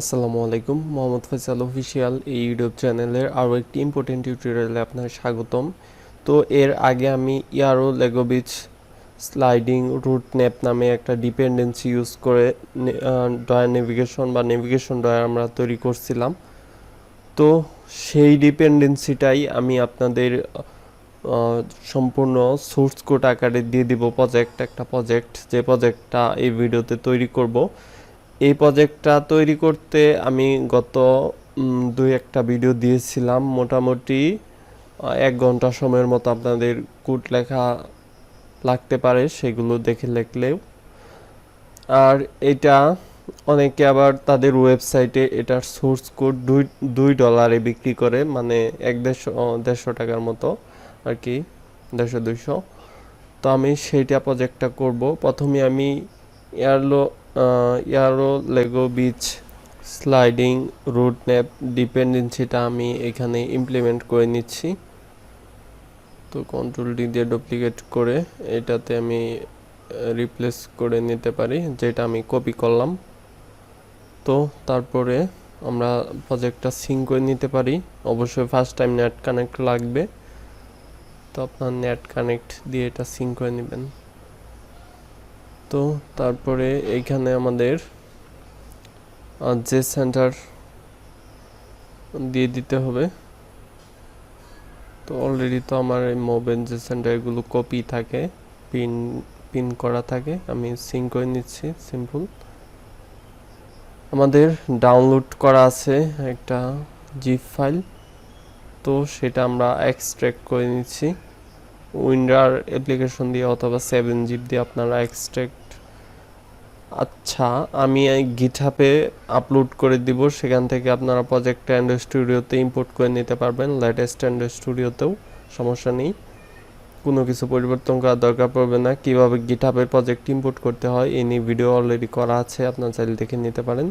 আসসালামু আলাইকুম, মোহাম্মদ ফয়সাল অফিসিয়াল এই ইউটিউব চ্যানেলের আরও একটি ইম্পর্টেন্ট টিউটোরিয়ালে আপনার স্বাগতম। তো এর আগে আমি ইয়ারোলেগোভিচ স্লাইডিং রুট ন্যাপ নামে একটা ডিপেন্ডেন্সি ইউজ করে ডয়ার নেভিগেশন বা নেভিগেশন ডয়ার আমরা তৈরি করছিলাম। তো সেই ডিপেন্ডেন্সিটাই আমি আপনাদের সম্পূর্ণ সোর্স কোড আকারে দিয়ে দিব একটা প্রজেক্ট, যে প্রজেক্টটা এই ভিডিওতে তৈরি করব। এই প্রজেক্টটা তৈরি করতে আমি গত একটা ভিডিও দিয়েছিলাম, মোটামুটি 1 ঘন্টা সময়ের মতো আপনাদের কোড লেখা লাগতে পারে, সেগুলো দেখে লিখলেও। আর এটা অনেকে আবার তাদের ওয়েবসাইটে এটার সোর্স কোড $2 বিক্রি করে, মানে 150 টাকার মতো আর কি, 150-200। তো আমি সেইটা প্রজেক্টটা করব। প্রথমে আমি ইয়ারোলেগোভিচ স্লাইডিং রুট ন্যাপ ডিপেন্ডেন্সিটা আমি এখানে ইমপ্লিমেন্ট করে নিচ্ছি। তো কন্ট্রোল ডি দিয়ে ডুপ্লিকেট করে এটাতে আমি রিপ্লেস করে নিতে পারি, যেটা আমি কপি করলাম। তো তারপরে আমরা প্রজেক্টটা সিঙ্ক করে নিতে পারি। অবশ্যই ফার্স্ট টাইম নেট কানেক্ট লাগবে, তো আপনার নেট কানেক্ট দিয়ে এটা সিঙ্ক করে নেবেন। তো তারপরে এইখানে আমাদের যে সেন্টার দিয়ে দিতে হবে। তো অলরেডি তো আমার এই মোবাইল যে সেন্টারগুলো কপি থাকে, পিন করা থাকে, আমি সিঙ্ক করে নিচ্ছি। সিম্পল। আমাদের ডাউনলোড করা আছে একটা জিপ ফাইল, তো সেটা আমরা এক্সট্রাক্ট করে নিচ্ছি উইন্ডার অ্যাপ্লিকেশন দিয়ে অথবা 7zip দিয়ে আপনারা এক্সট্রাক্ট। আচ্ছা, আমি এই গিটহাবে আপলোড করে দিব, সেখান থেকে আপনারা প্রজেক্টটা অ্যান্ড্রয়েড স্টুডিওতে ইম্পোর্ট করে নিতে পারবেন। লেটেস্ট অ্যান্ড্রয়েড স্টুডিওতেও সমস্যা নেই, কোনো কিছু পরিবর্তন করার দরকার পড়বে না। কীভাবে গিটহাবে প্রজেক্ট ইম্পোর্ট করতে হয় এই নিয়ে ভিডিও অলরেডি করা আছে, আপনারা চাইলে দেখে নিতে পারেন।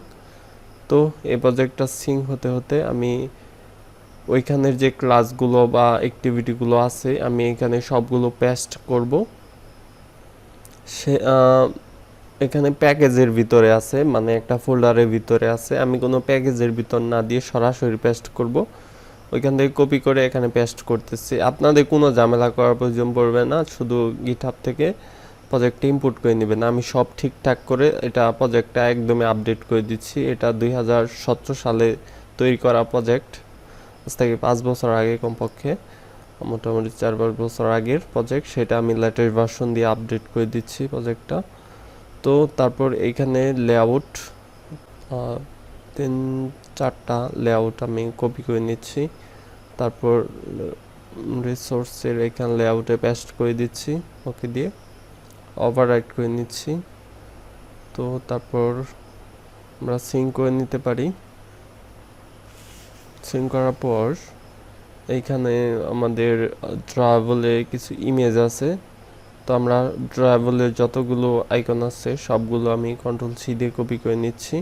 তো এই প্রজেক্টটা সিঙ্ক হতে হতে আমি ওইখানের যে ক্লাসগুলো বা অ্যাক্টিভিটিগুলো আছে আমি এখানে সবগুলো পেস্ট করব। সে এখানে প্যাকেজের ভিতরে আছে, মানে একটা ফোল্ডারের ভিতরে আছে। আমি কোনো প্যাকেজের ভিতর না দিয়ে সরাসরি পেস্ট করব, ওইখান থেকে কপি করে এখানে পেস্ট করতেছি। আপনাদের কোনো ঝামেলা করার প্রয়োজন পড়বে না, শুধু গিটহাব থেকে প্রজেক্টটা ইম্পোর্ট করে নেবেন। আমি সব ঠিকঠাক করে এটা প্রজেক্টটা একদমই আপডেট করে দিচ্ছি। এটা 2017 সালে তৈরি করা প্রজেক্ট, আজ থেকে 5 বছর আগে, কমপক্ষে মোটামুটি 4-5 বছর আগের প্রজেক্ট। সেটা আমি লেটেস্ট ভার্সন দিয়ে আপডেট করে দিচ্ছি প্রজেক্টটা। তো তারপর এইখানে লেআউট 3-4টা লেআউট আমি কপি করে নিচ্ছি। তারপর রিসোর্সের এখানে লেআউটে পেস্ট করে দিচ্ছি, ওকে দিয়ে ওভাররাইট করে নিচ্ছি। তো তারপর আমরা সিঙ্ক করে নিতে পারি। সিঙ্ক করার পর এইখানে আমাদের ড্রয়াবলে কিছু ইমেজ আছে, তো আমরা ড্রয়াবলের যতগুলো আইকন আছে সবগুলো আমি কন্ট্রোল-C দিয়ে কপি করে নিচ্ছি।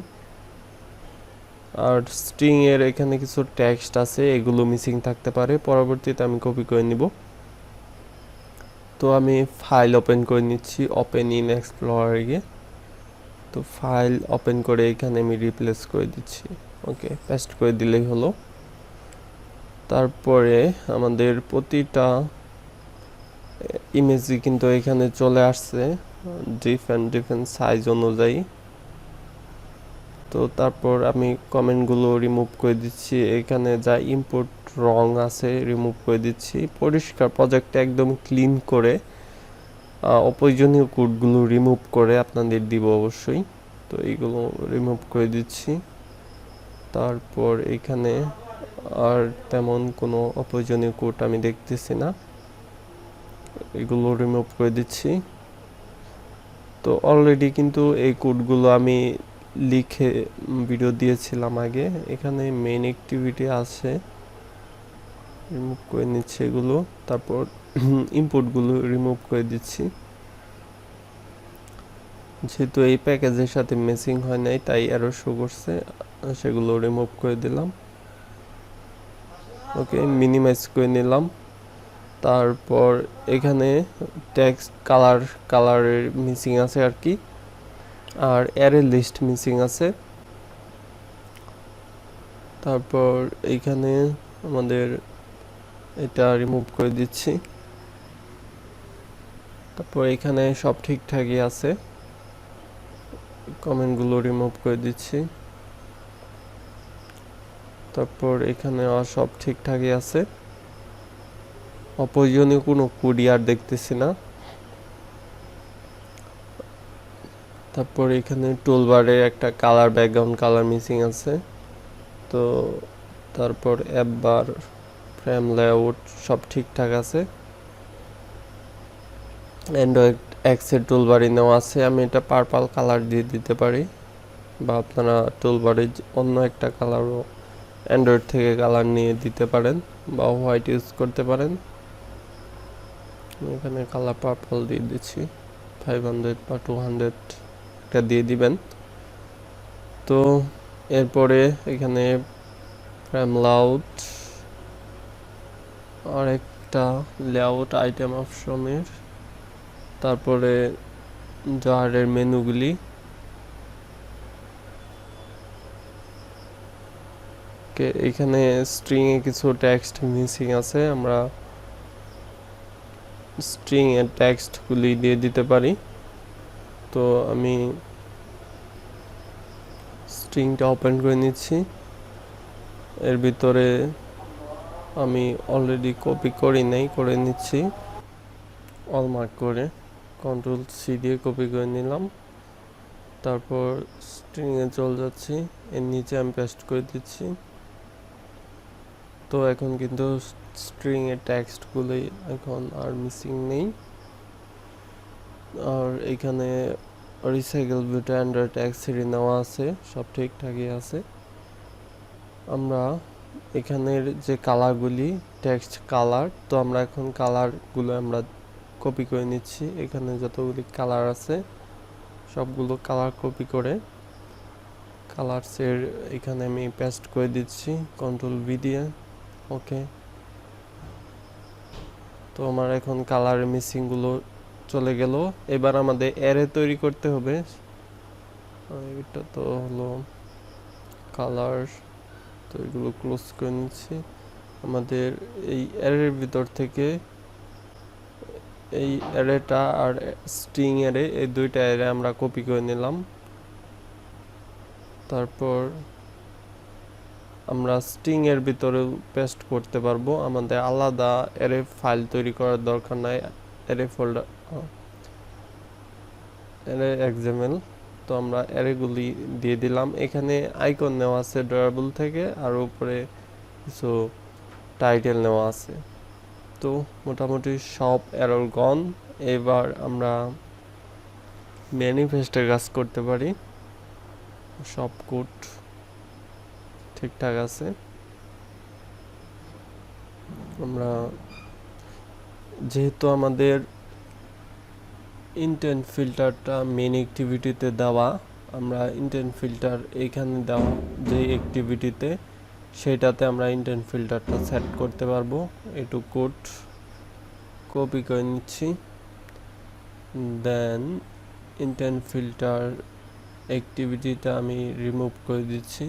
আর স্ট্রিংয়ের এখানে কিছু টেক্সট আছে, এগুলো মিসিং থাকতে পারে, পরবর্তীতে আমি কপি করে নিব। তো আমি ফাইল ওপেন করে নিচ্ছি, ওপেন ইন এক্সপ্লোরারে গিয়ে। তো ফাইল ওপেন করে এখানে আমি রিপ্লেস করে দিচ্ছি, ওকে, পেস্ট করে দিলেই হলো। তারপরে আমাদের প্রতিটা ইমেজই কিন্তু এখানে চলে আসছে ডিফারেন্ট সাইজ অনুযায়ী। তো তারপর আমি কমেন্টগুলো রিমুভ করে দিচ্ছি, এখানে যা ইম্পোর্ট রং আছে রিমুভ করে দিচ্ছি। পরিষ্কার প্রজেক্টটা একদম ক্লিন করে অপ্রয়োজনীয় কোডগুলো রিমুভ করে আপনাদের দিব অবশ্যই। তো এইগুলো রিমুভ করে দিচ্ছি। তারপর এখানে আর তেমন কোনো অপ্রয়োজনীয় কোড আমি দেখতেছি না, এগুলো রিমুভ করে দিচ্ছি। তো অলরেডি কিন্তু এই কোডগুলো আমি লিখে ভিডিও দিয়েছিলাম আগে। এখানে মেইন অ্যাক্টিভিটি আছে, রিমুভ করে নিচ্ছি এগুলো। তারপর ইনপুটগুলো রিমুভ করে দিচ্ছি, যেহেতু এই প্যাকেজের সাথে ম্যাচিং হয় নাই তাই এরর শো করছে, সেগুলো রিমুভ করে দিলাম। ওকে, মিনিমাইজ করে নিলাম। তারপর এখানে টেক্সট কালারের মিসিং আছে আর কি, আর অ্যারে লিস্ট মিসিং আছে। তারপর এইখানে আমাদের এটা রিমুভ করে দিচ্ছি। তারপর এখানে সব ঠিকঠাকই আছে, কমেন্টগুলো রিমুভ করে দিচ্ছি। তারপর এখানে সব ঠিকঠাকই আছে, অপ্রয়োজনীয় কোনো কোড আর দেখতেছি না। তারপর এখানে টুলবারে একটা কালার, ব্যাকগ্রাউন্ড কালার মিসিং আছে। তো তারপর অ্যাপ বার, ফ্রেম লেআউট সব ঠিকঠাক আছে। অ্যান্ড্রয়েড এক্সের টুলবারে নেওয়া আছে, আমি এটা পার্পল কালার দিয়ে দিতে পারি, বা আপনারা টুলবারে অন্য একটা কালারও অ্যান্ড্রয়েড থেকে কালার নিয়ে দিতে পারেন, বা হোয়াইট ইউজ করতে পারেন। এখানে কালার পার্পল দিয়ে দিচ্ছি, 500 বা 200 এটা দিয়ে দিবেন। তো এরপরে এখানে ফ্রেম লেআউট আর একটা লেআউট আইটেম অপশনের, তারপরে জারের মেনুগুলি, এখানে স্ট্রিং এ কিছু টেক্সট মিসিং আছে, আমরা স্ট্রিং এর টেক্সটগুলি দিয়ে দিতে পারি। তো আমি স্ট্রিংটা ওপেন করে নিচ্ছি। এর ভিতরে আমি অলরেডি কপি করি নাই, করে নিচ্ছি অল মার্ক করে, কন্ট্রোল সি দিয়ে কপি করে নিলাম। তারপর স্ট্রিংয়ে চলে যাচ্ছি, এর নিচে আমি পেস্ট করে দিচ্ছি। তো এখন কিন্তু স্ট্রিং এর টেক্সটগুলি এখন আর মিসিং নেই। আর এখানে রিসাইকেল ভিটা অ্যান্ড্রয়েড এক্সেরই নেওয়া আছে, সব ঠিকঠাকই আছে। আমরা এখানের যে কালারগুলি, টেক্সট কালার, তো আমরা এখন কালারগুলো আমরা কপি করে নিচ্ছি। এখানে যতগুলি কালার আছে সবগুলো কালার কপি করে কালারসের এখানে আমি পেস্ট করে দিচ্ছি, কন্ট্রোল ভি দিয়ে। ওকে, তো আমার এখন কালার মিসিংগুলো চলে গেল। এবার আমাদের অ্যারে তৈরি করতে হবে। এটা তো হলো কালার, তো এগুলো ক্লোজ করে নিচ্ছি। আমাদের এই অ্যারের ভিতর থেকে এই অ্যারেটা আর স্ট্রিং অ্যারে, এই দুইটা অ্যারে আমরা কপি করে নিলাম। তারপর আমরা স্ট্রিং এর ভিতরে পেস্ট করতে পারবো, আমাদের আলাদা অ্যারে ফাইল তৈরি করার দরকার নাই। অ্যারে ফোল্ডার, অ্যারে এক্সএমএল, তো আমরা অ্যারেগুলি দিয়ে দিলাম। এখানে আইকন নেওয়া আছে ড্রয়ারেবল থেকে, আর উপরে কিছু টাইটেল নেওয়া আছে। তো মোটামুটি সব এরর গন। এবার আমরা ম্যানিফেস্টের কাজ করতে পারি, সব কোড ঠিকঠাক আছে। আমরা যেহেতু আমাদের ইন্টেন্ট ফিল্টারটা মেইন অ্যাক্টিভিটিতে দেওয়া, আমরা ইন্টেন্ট ফিল্টার এইখানে দেওয়া যে অ্যাক্টিভিটিতে, সেটাতে আমরা ইন্টেন্ট ফিল্টারটা সেট করতে পারবো। একটু কোড কপি করে নিচ্ছি, দেন ইন্টেন্ট ফিল্টার অ্যাক্টিভিটিটা আমি রিমুভ করে দিচ্ছি,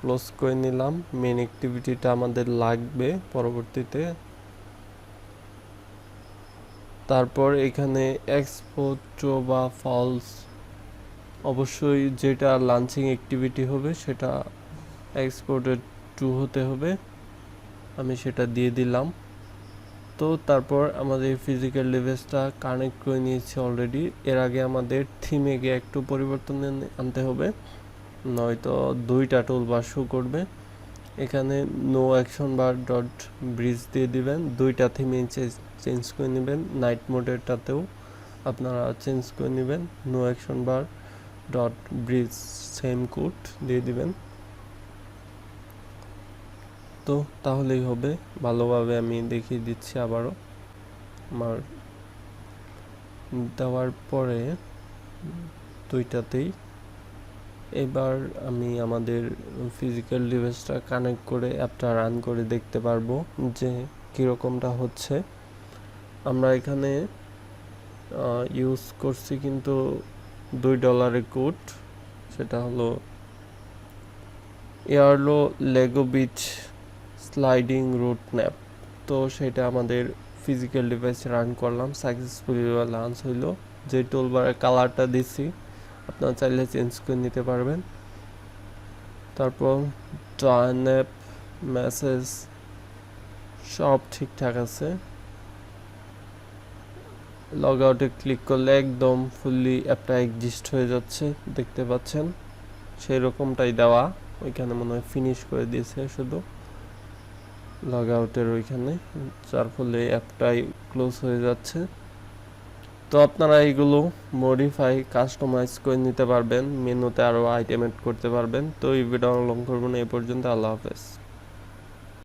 ক্লোজ করে নিলাম। মেন অ্যাক্টিভিটিটা আমাদের লাগবে পরবর্তীতে। তারপর এখানে এক্সপোর্ট ট্রু বা ফলস, অবশ্যই যেটা লাঞ্চিং অ্যাক্টিভিটি হবে সেটা এক্সপোর্টেড ট্রু হতে হবে, আমি সেটা দিয়ে দিলাম। তো তারপর আমাদের ফিজিক্যাল ডিভাইসটা কানেক্ট করে নিয়েছি অলরেডি। এর আগে আমাদের থিমে গিয়ে একটু পরিবর্তন আনতে হবে, নয়তো দুইটা টুলবার শো করবে। এখানে no action bar dot bridge দিয়ে দিবেন, দুইটা থিমে চেঞ্জ করে নেবেন। নাইট মোডেরটাতেও আপনারা চেঞ্জ করে নেবেন, no action bar dot bridge same code দিয়ে দিবেন। তো তাহলেই হবে, ভালোভাবে আমি দেখিয়ে দিচ্ছি আবারও। আমার দেওয়ার পরে দুইটাতেই এবার আমি আমাদের ফিজিক্যাল ডিভাইসটা কানেক্ট করে অ্যাপটা রান করে দেখতে পারবো যে কীরকমটা হচ্ছে। আমরা এখানে ইউজ করছি কিন্তু $2 কোড, সেটা হলো yarolegovich sliding-root-nav, তো সেটা আমাদের ফিজিক্যাল ডিভাইসে রান করলাম, সাকসেসফুলি লঞ্চ হইলো। যে টুলবারের কালারটা দিছি আপনারা চাইলে চেঞ্জ করে নিতে পারবেন। তারপর ড্রাওয়ারডাপ্টার মেসেজ সব ঠিকঠাক আছে। লগ আউটে ক্লিক করলে একদম ফুললি অ্যাপটা এক্সিস্ট হয়ে যাচ্ছে, দেখতে পাচ্ছেন সেই রকমটাই দেওয়া। ওইখানে মনে হয় ফিনিশ করে দিয়েছে শুধু লগ আউটের ওইখানে, যার ফলে অ্যাপটাই ক্লোজ হয়ে যাচ্ছে। তো আপনারা এইগুলো মডিফাই কাস্টমাইজ করে নিতে পারবেন, মেনুতে আরও আইটেম এড করতে পারবেন। তো এই ভিডিও লং করবো না, এই পর্যন্ত। আল্লাহ হাফেজ।